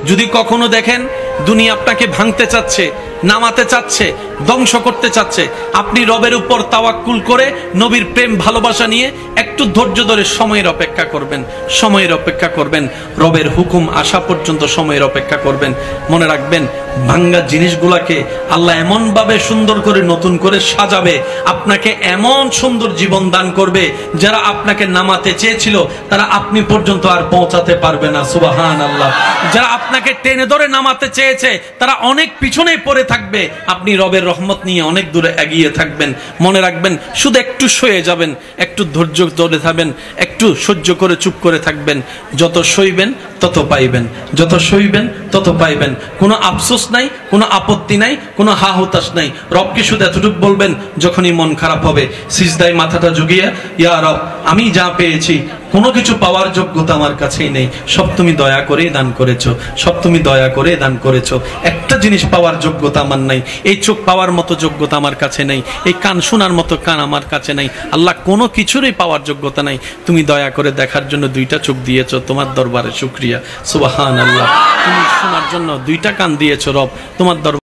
যদি কখনো দেখেন দুনিয়া আপনাকে ভাঙতে চাচ্ছে, নামাতে চাচ্ছে, ধ্বংস করতে চাচ্ছে, আপনি রবের উপর তাওয়াক্কুল করে নবীর প্রেম ভালোবাসা নিয়ে একটু ধৈর্য ধরে সময়ের অপেক্ষা করবেন, সময়ের অপেক্ষা করবেন, রবের হুকুম আসা পর্যন্ত সময়ের অপেক্ষা করবেন। মনে রাখবেন, ভাঙ্গা জিনিসগুলাকে আল্লাহ এমন ভাবে সুন্দর করে নতুন করে সাজাবে, আপনাকে এমন সুন্দর জীবন দান করবে, যারা আপনাকে নামাতে চেয়েছিল তারা আপনি পর্যন্ত আর পৌঁছাতে পারবে না। সুবহানাল্লাহ। যারা আপনাকে টেনে ধরে নামাতে চেয়েছে তারা অনেক পিছনে পড়ে থাকবে, আপনি রবের রহমত নিয়ে অনেক দূরে এগিয়ে থাকবেন। মনে রাখবেন, শুধু একটু সয়ে যাবেন, একটু ধৈর্য ধরে থাকবেন, একটু সহ্য করে চুপ করে থাকবেন। যত সইবেন তত পাইবেন, যত সইবেন তত পাইবেন। কোনো আফসোস নাই, কোনো আপত্তি নাই, কোনো হা হুতাশ নাই। রবকে শুধু এতটুকু বলবেন, যখনই মন খারাপ হবে সিজদায় মাথাটা ঝুঁকিয়ে, ইয়া রব, আমি যা পেয়েছি কোনো কিছু পাওয়ার যোগ্যতা আমার কাছেই নেই, সব তুমি দয়া করে দান করেছো, সব তুমি দয়া করে দান করেছো। একটা জিনিস পাওয়ার যোগ্যতা আমার নাই, এই চোখ পাওয়ার মতো যোগ্যতা আমার কাছে নেই, এই কান শোনার মতো কান আমার কাছে নাই। আল্লাহ, কোনো কিছুরই পাওয়ার যোগ্যতা নাই, তুমি দয়া করে দেখার জন্য দুইটা চোখ দিয়েছো, তোমার দরবারে শুকরিয়া। সুবহানাল্লাহ। তুমি শোনার জন্য দুইটা কান দিয়েছো রব, তোমার দরবারে